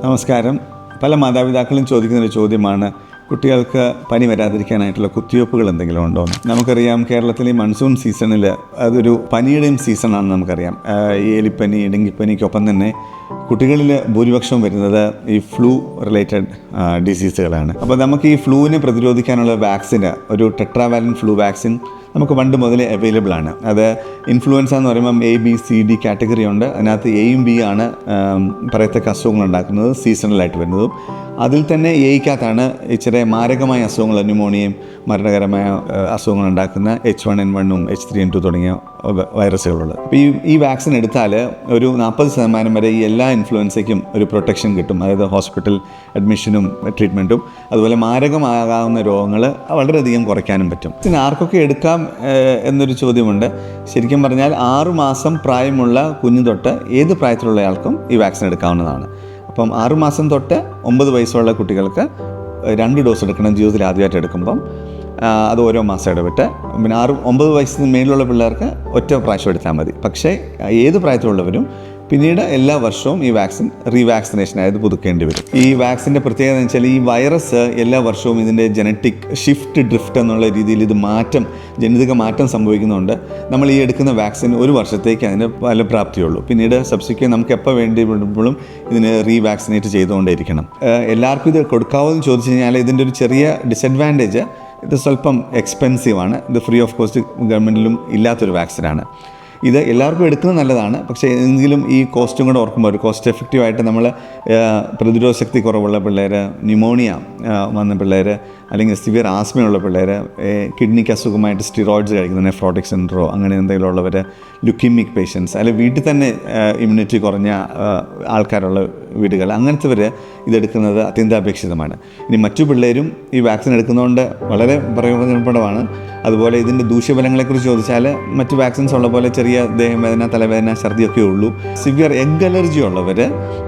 നമസ്കാരം. പല മാതാപിതാക്കളും ചോദിക്കുന്നൊരു ചോദ്യമാണ്, കുട്ടികൾക്ക് പനി വരാതിരിക്കാനായിട്ടുള്ള കുത്തിവയ്പ്പുകൾ എന്തെങ്കിലും ഉണ്ടോ എന്ന്. നമുക്കറിയാം, കേരളത്തിലെ മൺസൂൺ സീസണിൽ അതൊരു പനിയുടെയും സീസണാണെന്ന് നമുക്കറിയാം. ഈ എലിപ്പനി, ഡെങ്കിപ്പനിക്കൊപ്പം തന്നെ കുട്ടികളിൽ ഭൂരിപക്ഷം വരുന്നത് ഈ ഫ്ലൂ റിലേറ്റഡ് ഡിസീസുകളാണ്. അപ്പോൾ നമുക്ക് ഈ ഫ്ലൂവിനെ പ്രതിരോധിക്കാനുള്ള വാക്സിന്, ഒരു ടെട്രാവാലൻ ഫ്ലൂ വാക്സിൻ നമുക്ക് പണ്ട് മുതലേ അവൈലബിൾ ആണ്. അത് ഇൻഫ്ലുവൻസ എന്ന് പറയുമ്പം ABCD കാറ്റഗറി ഉണ്ട്. അതിനകത്ത് Aയും B ആണ് പറയത്തക്ക അസുഖങ്ങൾ ഉണ്ടാക്കുന്നത്, സീസണലായിട്ട് വരുന്നതും. അതിൽ തന്നെ Aയ്ക്കകത്താണ് ഇച്ചിരി മാരകമായ അസുഖങ്ങൾ, ന്യൂമോണിയയും മരണകരമായ അസുഖങ്ങൾ ഉണ്ടാക്കുന്ന H1N1 H3N2 തുടങ്ങിയ വൈറസുകളുള്ളത്. അപ്പോൾ ഈ വാക്സിൻ എടുത്താൽ ഒരു 40% വരെ ഈ എല്ലാ ഇൻഫ്ലുവൻസയ്ക്കും ഒരു പ്രൊട്ടക്ഷൻ കിട്ടും. അതായത് ഹോസ്പിറ്റൽ അഡ്മിഷനും ട്രീറ്റ്മെൻറ്റും, അതുപോലെ മാരകമാകാവുന്ന രോഗങ്ങൾ വളരെയധികം കുറയ്ക്കാനും പറ്റും. പിന്നെ ആർക്കൊക്കെ എടുക്കാം എന്നൊരു ചോദ്യമുണ്ട്. ശരിക്കും പറഞ്ഞാൽ 6 മാസം പ്രായമുള്ള കുഞ്ഞു തൊട്ട് ഏത് പ്രായത്തിലുള്ള ആൾക്കും ഈ വാക്സിൻ എടുക്കാവുന്നതാണ്. അപ്പം 6 മാസം തൊട്ട് 9 വയസ്സുള്ള കുട്ടികൾക്ക് 2 ഡോസ് എടുക്കണം ജീവിതത്തിൽ ആദ്യമായിട്ട് എടുക്കുമ്പം. അത് ഓരോ മാസം ഇടവിട്ട്. പിന്നെ 9 വയസ്സിന് മേലുള്ള പിള്ളേർക്ക് ഒറ്റ പ്രാവശ്യം എടുത്താൽ മതി. പക്ഷേ ഏത് പ്രായത്തിലുള്ളവരും പിന്നീട് എല്ലാ വർഷവും ഈ വാക്സിൻ റീവാക്സിനേഷൻ ആയത് പുതുക്കേണ്ടി വരും. ഈ വാക്സിൻ്റെ പ്രത്യേകത എന്ന് വെച്ചാൽ, ഈ വൈറസ് എല്ലാ വർഷവും ഇതിൻ്റെ ജനറ്റിക് ഷിഫ്റ്റ് ഡ്രിഫ്റ്റ് എന്നുള്ള രീതിയിൽ ഇത് ജനിതക മാറ്റം സംഭവിക്കുന്നുണ്ട്. നമ്മൾ ഈ എടുക്കുന്ന വാക്സിൻ ഒരു വർഷത്തേക്ക് അതിന് ഫലപ്രാപ്തിയുള്ളൂ. പിന്നീട് സബ്സിക്വൻ്റ് നമുക്ക് എപ്പോൾ വേണ്ടിയപ്പോഴും ഇതിന് റീവാക്സിനേറ്റ് ചെയ്തുകൊണ്ടേയിരിക്കണം. എല്ലാവർക്കും ഇത് കൊടുക്കാവോ എന്ന് ചോദിച്ചു കഴിഞ്ഞാൽ, ഇതിൻ്റെ ഒരു ചെറിയ ഡിസഡ്വാൻറ്റേജ്, ഇത് സ്വല്പം എക്സ്പെൻസീവാണ്. ഇത് ഫ്രീ ഓഫ് കോസ്റ്റ് ഗവൺമെൻറ്റിലും ഇല്ലാത്തൊരു വാക്സിനാണ്. ഇത് എല്ലാവർക്കും എടുക്കുന്നത് നല്ലതാണ്. പക്ഷേ എങ്കിലും ഈ കോസ്റ്റും കൂടെ ഓർക്കുമ്പോൾ, ഒരു കോസ്റ്റ് എഫക്റ്റീവായിട്ട് നമ്മൾ പ്രതിരോധ ശക്തി കുറവുള്ള പിള്ളേർ, ന്യൂമോണിയ വന്ന പിള്ളേർ, അല്ലെങ്കിൽ സിവിയർ ആസ്മയുള്ള പിള്ളേർ, കിഡ്നിക്ക് അസുഖമായിട്ട് സ്റ്റിറോയിഡ്സ് കഴിക്കുന്ന നെഫ്രോട്ടിക് സെൻട്രോ അങ്ങനെ എന്തെങ്കിലും ഉള്ളവർ, ലുക്കീമിക് പേഷ്യൻസ്, അല്ലെങ്കിൽ വീട്ടിൽ തന്നെ ഇമ്മ്യൂണിറ്റി കുറഞ്ഞ ആൾക്കാരുള്ള വീടുകൾ, അങ്ങനത്തെവർ ഇതെടുക്കുന്നത് അത്യന്താപേക്ഷിതമാണ്. ഇനി മറ്റു പിള്ളേരും ഈ വാക്സിൻ എടുക്കുന്നതുകൊണ്ട് വളരെ പ്രയോജനപ്രദമാണ്. അതുപോലെ ഇതിൻ്റെ ദൂഷ്യഫലങ്ങളെക്കുറിച്ച് ചോദിച്ചാൽ, മറ്റു വാക്സിൻസ് ഉള്ള പോലെ ചെറിയ ദേഹവേദന, തലവേദന, ഛർദിയൊക്കെ ഉള്ളൂ. സിവിയർ എഗ് അലർജി ഉള്ളവർ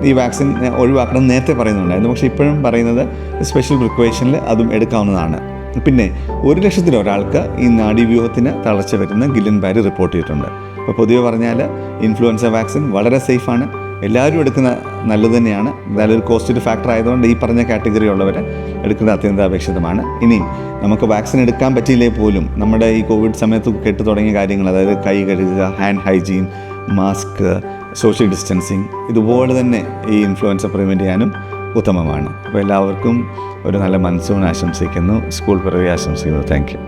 ഈ വാക്സിൻ ഒഴിവാക്കണം നേരത്തെ പറയുന്നുണ്ടായിരുന്നു. പക്ഷേ ഇപ്പോഴും പറയുന്നത് സ്പെഷ്യൽ പ്രിക്കോഷനിൽ അതും എടുക്കാവുന്നതാണ്. പിന്നെ 1 ലക്ഷത്തിൽ ഒരാൾക്ക് ഈ നാഡീവ്യൂഹത്തിന് തളർച്ച വരുന്ന ഗില്ലൻ ബാരി റിപ്പോർട്ട് ചെയ്തിട്ടുണ്ട്. അപ്പോൾ പൊതുവെ പറഞ്ഞാൽ ഇൻഫ്ലുവൻസ വാക്സിൻ വളരെ സേഫാണ്. എല്ലാവരും എടുക്കുന്ന നല്ലത് തന്നെയാണ്. എന്തായാലും ഒരു കോസ്റ്റ് ഫാക്ടർ ആയതുകൊണ്ട് ഈ പറഞ്ഞ കാറ്റഗറി ഉള്ളവർ എടുക്കുന്നത് അത്യന്താപേക്ഷിതമാണ്. ഇനിയും നമുക്ക് വാക്സിൻ എടുക്കാൻ പറ്റിയില്ലേ പോലും നമ്മുടെ ഈ കോവിഡ് സമയത്ത് കേട്ടു തുടങ്ങിയ കാര്യങ്ങൾ, അതായത് കൈ കഴുകുക, hand hygiene, mask, social distancing, ഇതുപോലെ തന്നെ ഈ ഇൻഫ്ലുവൻസ പ്രിവെൻറ്റ് ചെയ്യാനും ഉത്തമമാണ്. അപ്പോൾ എല്ലാവർക്കും ഒരു നല്ല മൺസൂൺ ആശംസിക്കുന്നു. സ്കൂൾ പിറവി ആശംസിക്കുന്നു. Thank you.